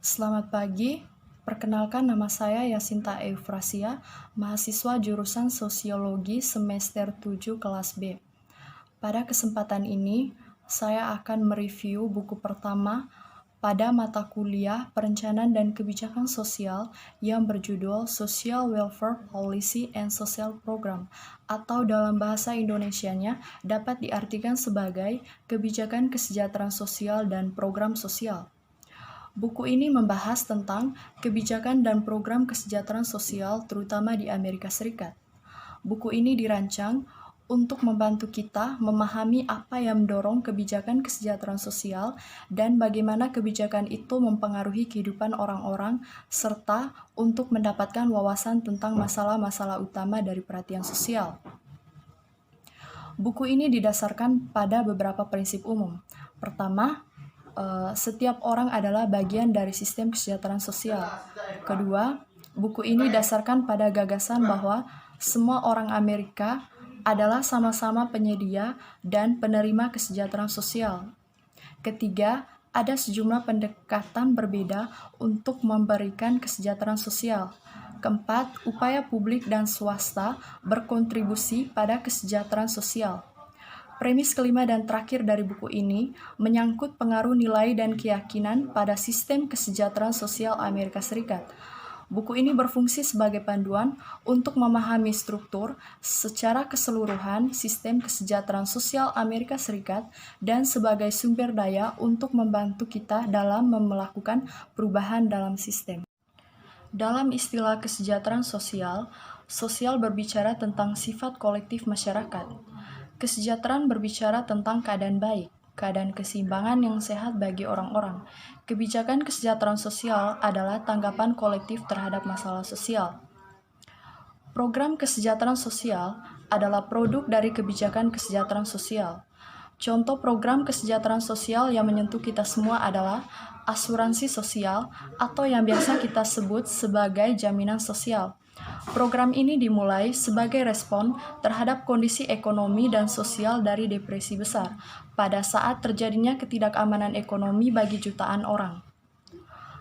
Selamat pagi, perkenalkan nama saya Yasinta Eufrasia, mahasiswa jurusan Sosiologi semester 7 kelas B. Pada kesempatan ini, saya akan mereview buku pertama pada mata kuliah Perencanaan dan Kebijakan Sosial yang berjudul Social Welfare Policy and Social Program, atau dalam bahasa Indonesianya dapat diartikan sebagai Kebijakan Kesejahteraan Sosial dan Program Sosial. Buku ini membahas tentang kebijakan dan program kesejahteraan sosial terutama di Amerika Serikat. Buku ini dirancang untuk membantu kita memahami apa yang mendorong kebijakan kesejahteraan sosial dan bagaimana kebijakan itu mempengaruhi kehidupan orang-orang serta untuk mendapatkan wawasan tentang masalah-masalah utama dari perhatian sosial. Buku ini didasarkan pada beberapa prinsip umum. Pertama, setiap orang adalah bagian dari sistem kesejahteraan sosial. Kedua, buku ini didasarkan pada gagasan bahwa semua orang Amerika adalah sama-sama penyedia dan penerima kesejahteraan sosial. Ketiga, ada sejumlah pendekatan berbeda untuk memberikan kesejahteraan sosial. Keempat, upaya publik dan swasta berkontribusi pada kesejahteraan sosial. Premis kelima dan terakhir dari buku ini menyangkut pengaruh nilai dan keyakinan pada sistem kesejahteraan sosial Amerika Serikat. Buku ini berfungsi sebagai panduan untuk memahami struktur secara keseluruhan sistem kesejahteraan sosial Amerika Serikat dan sebagai sumber daya untuk membantu kita dalam melakukan perubahan dalam sistem. Dalam istilah kesejahteraan sosial, sosial berbicara tentang sifat kolektif masyarakat. Kesejahteraan berbicara tentang keadaan baik, keadaan keseimbangan yang sehat bagi orang-orang. Kebijakan kesejahteraan sosial adalah tanggapan kolektif terhadap masalah sosial. Program kesejahteraan sosial adalah produk dari kebijakan kesejahteraan sosial. Contoh program kesejahteraan sosial yang menyentuh kita semua adalah asuransi sosial atau yang biasa kita sebut sebagai jaminan sosial. Program ini dimulai sebagai respon terhadap kondisi ekonomi dan sosial dari depresi besar pada saat terjadinya ketidakamanan ekonomi bagi jutaan orang.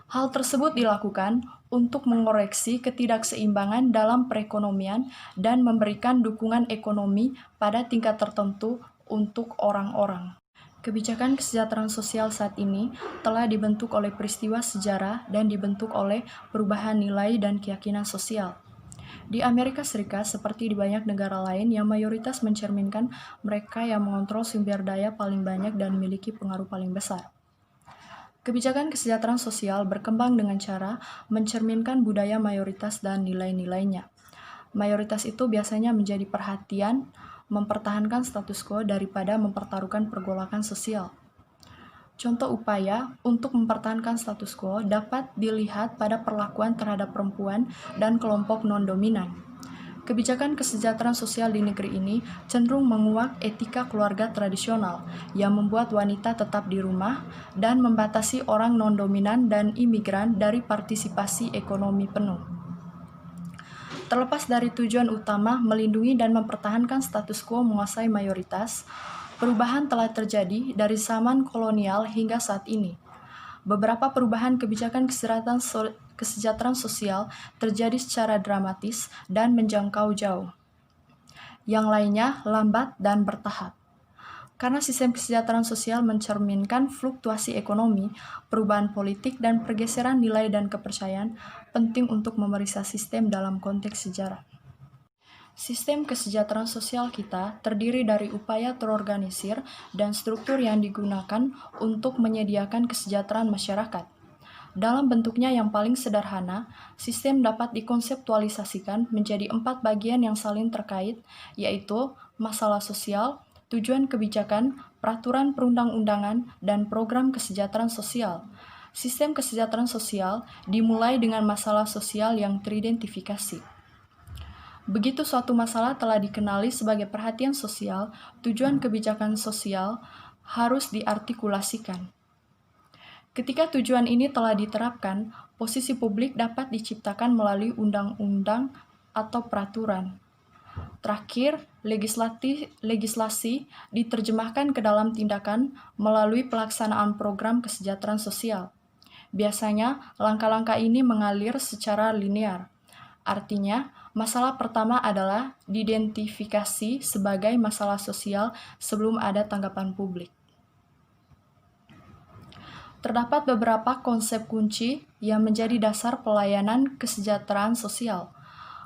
Hal tersebut dilakukan untuk mengoreksi ketidakseimbangan dalam perekonomian dan memberikan dukungan ekonomi pada tingkat tertentu untuk orang-orang. Kebijakan kesejahteraan sosial saat ini telah dibentuk oleh peristiwa sejarah dan dibentuk oleh perubahan nilai dan keyakinan sosial. Di Amerika Serikat, seperti di banyak negara lain yang mayoritas mencerminkan mereka yang mengontrol sumber daya paling banyak dan memiliki pengaruh paling besar. Kebijakan kesejahteraan sosial berkembang dengan cara mencerminkan budaya mayoritas dan nilai-nilainya. Mayoritas itu biasanya menjadi perhatian mempertahankan status quo daripada mempertaruhkan pergolakan sosial. Contoh upaya untuk mempertahankan status quo dapat dilihat pada perlakuan terhadap perempuan dan kelompok non-dominan. Kebijakan kesejahteraan sosial di negeri ini cenderung menguak etika keluarga tradisional yang membuat wanita tetap di rumah dan membatasi orang non-dominan dan imigran dari partisipasi ekonomi penuh. Terlepas dari tujuan utama melindungi dan mempertahankan status quo menguasai mayoritas, perubahan telah terjadi dari zaman kolonial hingga saat ini. Beberapa perubahan kebijakan kesejahteraan sosial terjadi secara dramatis dan menjangkau jauh. Yang lainnya lambat dan bertahap. Karena sistem kesejahteraan sosial mencerminkan fluktuasi ekonomi, perubahan politik, dan pergeseran nilai dan kepercayaan, penting untuk memeriksa sistem dalam konteks sejarah. Sistem kesejahteraan sosial kita terdiri dari upaya terorganisir dan struktur yang digunakan untuk menyediakan kesejahteraan masyarakat. Dalam bentuknya yang paling sederhana, sistem dapat dikonseptualisasikan menjadi 4 bagian yang saling terkait, yaitu masalah sosial, tujuan kebijakan, peraturan perundang-undangan, dan program kesejahteraan sosial. Sistem kesejahteraan sosial dimulai dengan masalah sosial yang teridentifikasi. Begitu suatu masalah telah dikenali sebagai perhatian sosial, tujuan kebijakan sosial harus diartikulasikan. Ketika tujuan ini telah diterapkan, posisi publik dapat diciptakan melalui undang-undang atau peraturan. Terakhir, legislasi diterjemahkan ke dalam tindakan melalui pelaksanaan program kesejahteraan sosial. Biasanya, langkah-langkah ini mengalir secara linear. Artinya, masalah pertama adalah diidentifikasi sebagai masalah sosial sebelum ada tanggapan publik. Terdapat beberapa konsep kunci yang menjadi dasar pelayanan kesejahteraan sosial.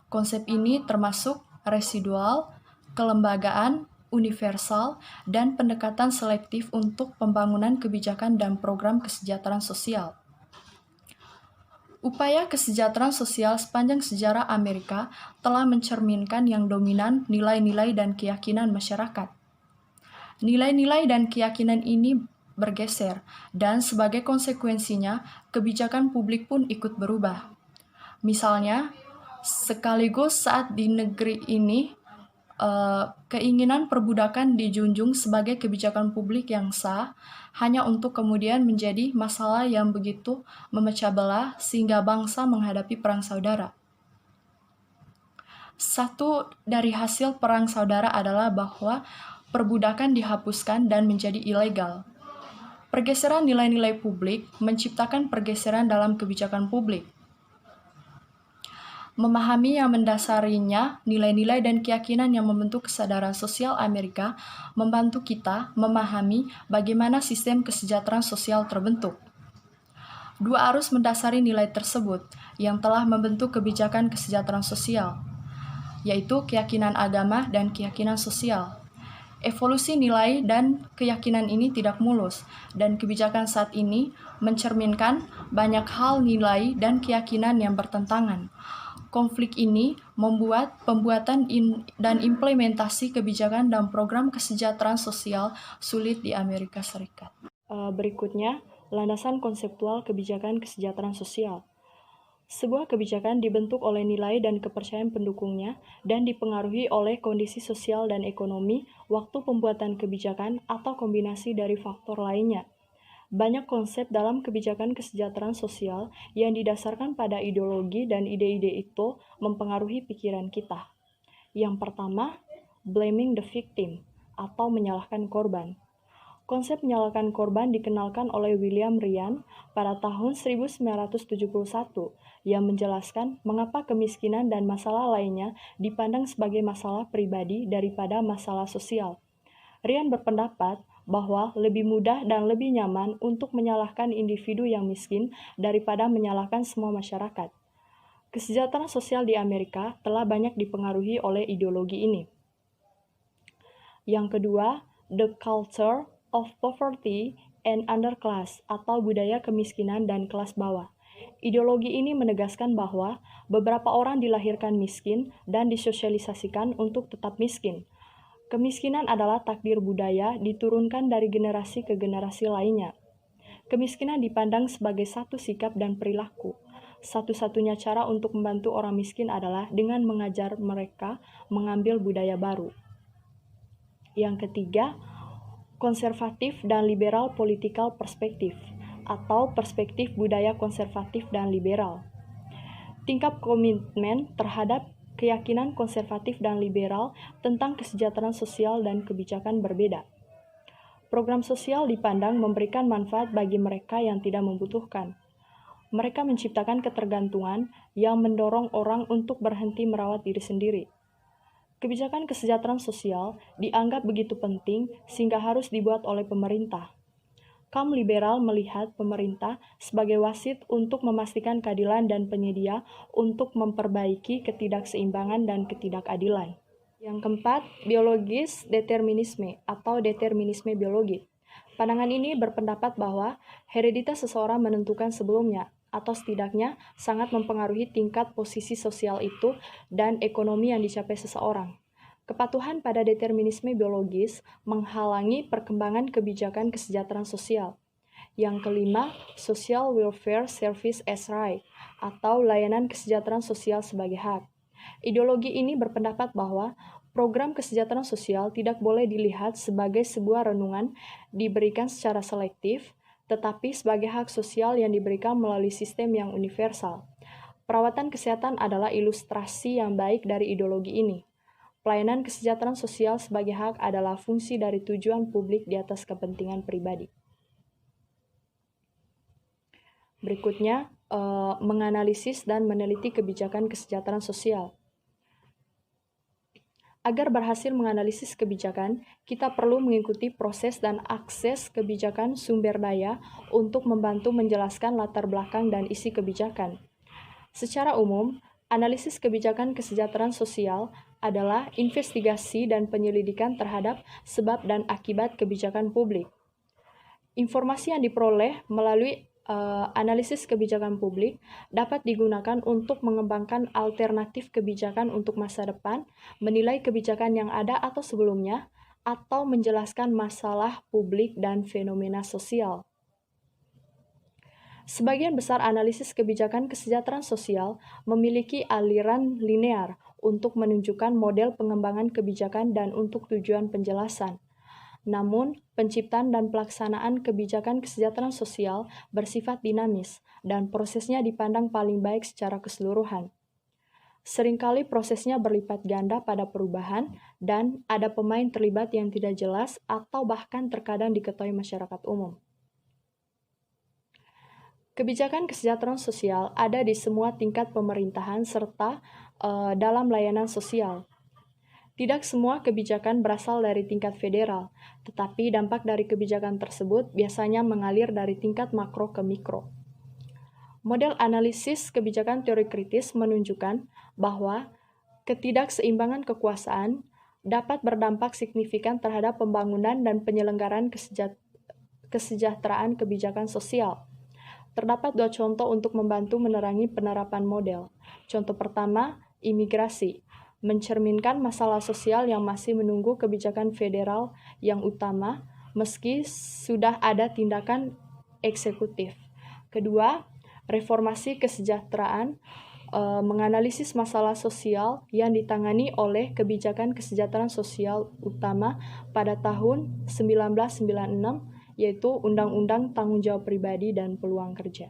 Konsep ini termasuk residual, kelembagaan, universal, dan pendekatan selektif untuk pembangunan kebijakan dan program kesejahteraan sosial. Upaya kesejahteraan sosial sepanjang sejarah Amerika telah mencerminkan yang dominan nilai-nilai dan keyakinan masyarakat. Nilai-nilai dan keyakinan ini bergeser, dan sebagai konsekuensinya, kebijakan publik pun ikut berubah. Misalnya, sekaligus saat di negeri ini, keinginan perbudakan dijunjung sebagai kebijakan publik yang sah, hanya untuk kemudian menjadi masalah yang begitu memecah belah sehingga bangsa menghadapi perang saudara. Satu dari hasil perang saudara adalah bahwa perbudakan dihapuskan dan menjadi ilegal. Pergeseran nilai-nilai publik menciptakan pergeseran dalam kebijakan publik. Memahami yang mendasarinya, nilai-nilai dan keyakinan yang membentuk kesadaran sosial Amerika membantu kita memahami bagaimana sistem kesejahteraan sosial terbentuk. Dua arus mendasari nilai tersebut yang telah membentuk kebijakan kesejahteraan sosial, yaitu keyakinan agama dan keyakinan sosial. Evolusi nilai dan keyakinan ini tidak mulus, dan kebijakan saat ini mencerminkan banyak hal nilai dan keyakinan yang bertentangan. Konflik ini membuat pembuatan dan implementasi kebijakan dan program kesejahteraan sosial sulit di Amerika Serikat. Berikutnya, landasan konseptual kebijakan kesejahteraan sosial. Sebuah kebijakan dibentuk oleh nilai dan kepercayaan pendukungnya dan dipengaruhi oleh kondisi sosial dan ekonomi, waktu pembuatan kebijakan, atau kombinasi dari faktor lainnya. Banyak konsep dalam kebijakan kesejahteraan sosial yang didasarkan pada ideologi dan ide-ide itu mempengaruhi pikiran kita. Yang pertama, blaming the victim atau menyalahkan korban. Konsep menyalahkan korban dikenalkan oleh William Ryan pada tahun 1971 yang menjelaskan mengapa kemiskinan dan masalah lainnya dipandang sebagai masalah pribadi daripada masalah sosial. Ryan berpendapat bahwa lebih mudah dan lebih nyaman untuk menyalahkan individu yang miskin daripada menyalahkan semua masyarakat. Kesejahteraan sosial di Amerika telah banyak dipengaruhi oleh ideologi ini. Yang kedua, the culture of poverty and underclass atau budaya kemiskinan dan kelas bawah. Ideologi ini menegaskan bahwa beberapa orang dilahirkan miskin dan disosialisasikan untuk tetap miskin. Kemiskinan adalah takdir budaya diturunkan dari generasi ke generasi lainnya. Kemiskinan dipandang sebagai satu sikap dan perilaku. Satu-satunya cara untuk membantu orang miskin adalah dengan mengajar mereka mengambil budaya baru. Yang ketiga, konservatif dan liberal political perspective atau perspektif budaya konservatif dan liberal. Tingkat komitmen terhadap keyakinan konservatif dan liberal tentang kesejahteraan sosial dan kebijakan berbeda. Program sosial dipandang memberikan manfaat bagi mereka yang tidak membutuhkan. Mereka menciptakan ketergantungan yang mendorong orang untuk berhenti merawat diri sendiri. Kebijakan kesejahteraan sosial dianggap begitu penting sehingga harus dibuat oleh pemerintah. Kaum liberal melihat pemerintah sebagai wasit untuk memastikan keadilan dan penyedia untuk memperbaiki ketidakseimbangan dan ketidakadilan. Yang keempat, biologis determinisme atau determinisme biologi. Pandangan ini berpendapat bahwa hereditas seseorang menentukan sebelumnya, atau setidaknya sangat mempengaruhi tingkat posisi sosial itu dan ekonomi yang dicapai seseorang. Kepatuhan pada determinisme biologis menghalangi perkembangan kebijakan kesejahteraan sosial. Yang kelima, social welfare service as right, atau layanan kesejahteraan sosial sebagai hak. Ideologi ini berpendapat bahwa program kesejahteraan sosial tidak boleh dilihat sebagai sebuah renungan diberikan secara selektif, tetapi sebagai hak sosial yang diberikan melalui sistem yang universal. Perawatan kesehatan adalah ilustrasi yang baik dari ideologi ini. Pelayanan kesejahteraan sosial sebagai hak adalah fungsi dari tujuan publik di atas kepentingan pribadi. Berikutnya, menganalisis dan meneliti kebijakan kesejahteraan sosial. Agar berhasil menganalisis kebijakan, kita perlu mengikuti proses dan akses kebijakan sumber daya untuk membantu menjelaskan latar belakang dan isi kebijakan. Secara umum, analisis kebijakan kesejahteraan sosial adalah investigasi dan penyelidikan terhadap sebab dan akibat kebijakan publik. Informasi yang diperoleh melalui analisis kebijakan publik dapat digunakan untuk mengembangkan alternatif kebijakan untuk masa depan, menilai kebijakan yang ada atau sebelumnya, atau menjelaskan masalah publik dan fenomena sosial. Sebagian besar analisis kebijakan kesejahteraan sosial memiliki aliran linear untuk menunjukkan model pengembangan kebijakan dan untuk tujuan penjelasan. Namun, penciptaan dan pelaksanaan kebijakan kesejahteraan sosial bersifat dinamis dan prosesnya dipandang paling baik secara keseluruhan. Seringkali prosesnya berlipat ganda pada perubahan dan ada pemain terlibat yang tidak jelas atau bahkan terkadang diketahui masyarakat umum. Kebijakan kesejahteraan sosial ada di semua tingkat pemerintahan serta dalam layanan sosial. Tidak semua kebijakan berasal dari tingkat federal, tetapi dampak dari kebijakan tersebut biasanya mengalir dari tingkat makro ke mikro. Model analisis kebijakan teori kritis menunjukkan bahwa ketidakseimbangan kekuasaan dapat berdampak signifikan terhadap pembangunan dan penyelenggaraan kesejahteraan kebijakan sosial. Terdapat dua contoh untuk membantu menerangi penerapan model. Contoh pertama, imigrasi. Mencerminkan masalah sosial yang masih menunggu kebijakan federal yang utama, meski sudah ada tindakan eksekutif. Kedua, reformasi kesejahteraan, menganalisis masalah sosial yang ditangani oleh kebijakan kesejahteraan sosial utama pada tahun 1996, yaitu Undang-Undang Tanggung Jawab Pribadi dan Peluang Kerja.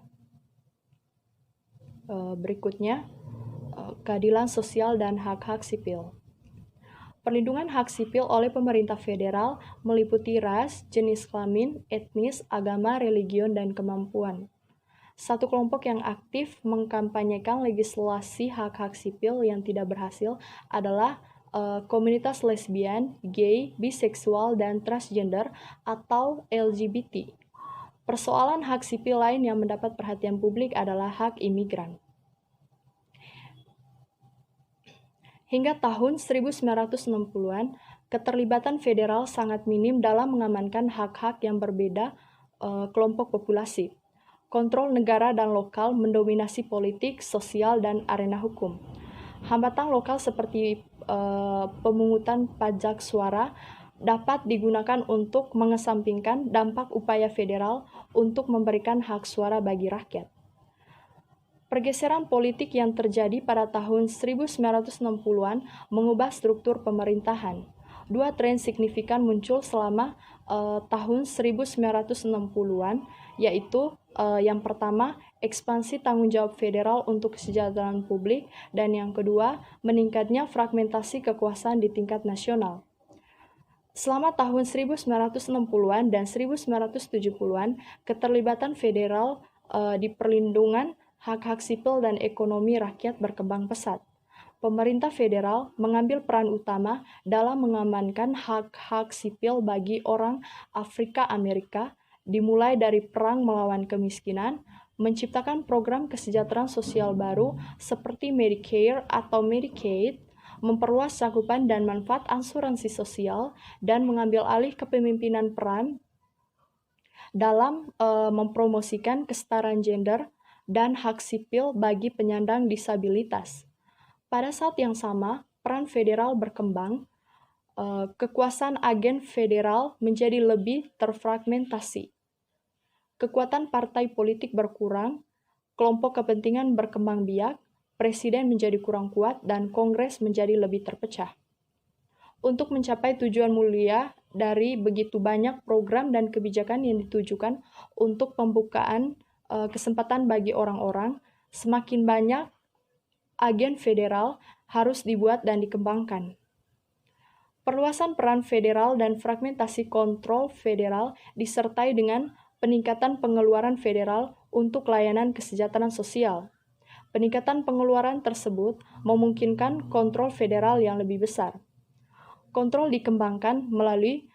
Berikutnya, keadilan sosial dan hak-hak sipil. Perlindungan hak sipil oleh pemerintah federal meliputi ras, jenis kelamin, etnis, agama, religion, dan kemampuan. Satu kelompok yang aktif mengkampanyekan legislasi hak-hak sipil yang tidak berhasil adalah komunitas lesbian, gay, biseksual, dan transgender atau LGBT. Persoalan hak sipil lain yang mendapat perhatian publik adalah hak imigran. Hingga tahun 1960-an, keterlibatan federal sangat minim dalam mengamankan hak-hak yang berbeda kelompok populasi. Kontrol negara dan lokal mendominasi politik, sosial, dan arena hukum. Hambatan lokal seperti pemungutan pajak suara dapat digunakan untuk mengesampingkan dampak upaya federal untuk memberikan hak suara bagi rakyat. Pergeseran politik yang terjadi pada tahun 1960-an mengubah struktur pemerintahan. Dua tren signifikan muncul selama tahun 1960-an, yaitu yang pertama, ekspansi tanggung jawab federal untuk kesejahteraan publik, dan yang kedua, meningkatnya fragmentasi kekuasaan di tingkat nasional. Selama tahun 1960-an dan 1970-an, keterlibatan federal di perlindungan hak-hak sipil dan ekonomi rakyat berkembang pesat. Pemerintah federal mengambil peran utama dalam mengamankan hak-hak sipil bagi orang Afrika Amerika, dimulai dari perang melawan kemiskinan, menciptakan program kesejahteraan sosial baru seperti Medicare atau Medicaid, memperluas cakupan dan manfaat asuransi sosial, dan mengambil alih kepemimpinan peran dalam mempromosikan kesetaraan gender dan hak sipil bagi penyandang disabilitas. Pada saat yang sama, peran federal berkembang, kekuasaan agen federal menjadi lebih terfragmentasi. Kekuatan partai politik berkurang, kelompok kepentingan berkembang biak, presiden menjadi kurang kuat, dan Kongres menjadi lebih terpecah. Untuk mencapai tujuan mulia dari begitu banyak program dan kebijakan yang ditujukan untuk pembukaan kesempatan bagi orang-orang, semakin banyak agen federal harus dibuat dan dikembangkan. Perluasan peran federal dan fragmentasi kontrol federal disertai dengan peningkatan pengeluaran federal untuk layanan kesejahteraan sosial. Peningkatan pengeluaran tersebut memungkinkan kontrol federal yang lebih besar. Kontrol dikembangkan melalui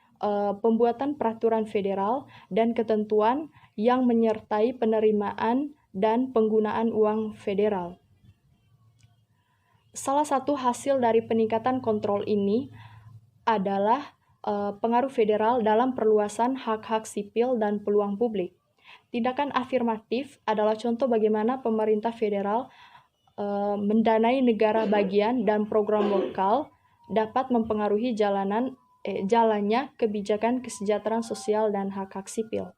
pembuatan peraturan federal dan ketentuan yang menyertai penerimaan dan penggunaan uang federal. Salah satu hasil dari peningkatan kontrol ini adalah pengaruh federal dalam perluasan hak-hak sipil dan peluang publik. Tindakan afirmatif adalah contoh bagaimana pemerintah federal mendanai negara bagian dan program lokal dapat mempengaruhi jalannya kebijakan kesejahteraan sosial dan hak-hak sipil.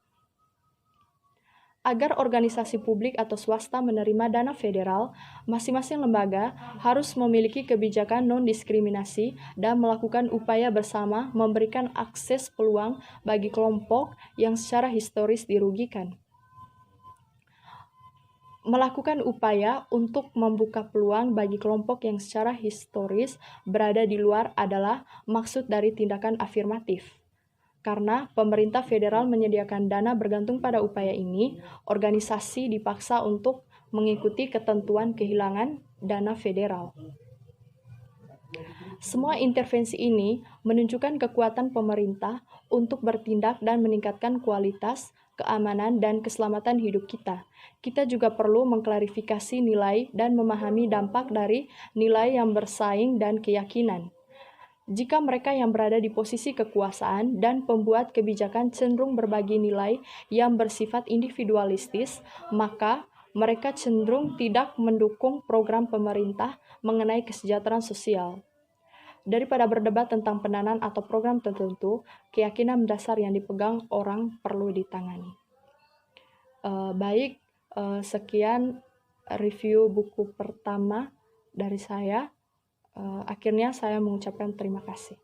Agar organisasi publik atau swasta menerima dana federal, masing-masing lembaga harus memiliki kebijakan non-diskriminasi dan melakukan upaya bersama memberikan akses peluang bagi kelompok yang secara historis dirugikan. Melakukan upaya untuk membuka peluang bagi kelompok yang secara historis berada di luar adalah maksud dari tindakan afirmatif. Karena pemerintah federal menyediakan dana bergantung pada upaya ini, organisasi dipaksa untuk mengikuti ketentuan kehilangan dana federal. Semua intervensi ini menunjukkan kekuatan pemerintah untuk bertindak dan meningkatkan kualitas, keamanan, dan keselamatan hidup kita. Kita juga perlu mengklarifikasi nilai dan memahami dampak dari nilai yang bersaing dan keyakinan. Jika mereka yang berada di posisi kekuasaan dan pembuat kebijakan cenderung berbagi nilai yang bersifat individualistis, maka mereka cenderung tidak mendukung program pemerintah mengenai kesejahteraan sosial. Daripada berdebat tentang pendanaan atau program tertentu, keyakinan dasar yang dipegang orang perlu ditangani. Sekian review buku pertama dari saya. Akhirnya saya mengucapkan terima kasih.